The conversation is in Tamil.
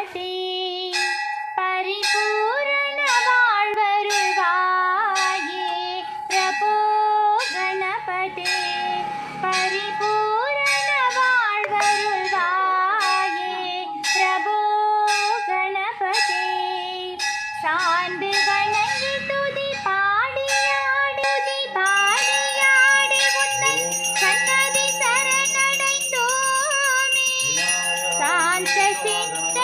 गणपते परिपूर्ण வாழ்வருள்வாயே प्रभो गणपते परिपूर्ण வாழ்வருள்வாये प्रभो गणपते சாந்து வணங்கி துதி பாடியாடி உன்னை சன்னதி சரணடைந்தோமே சாந்த சித்த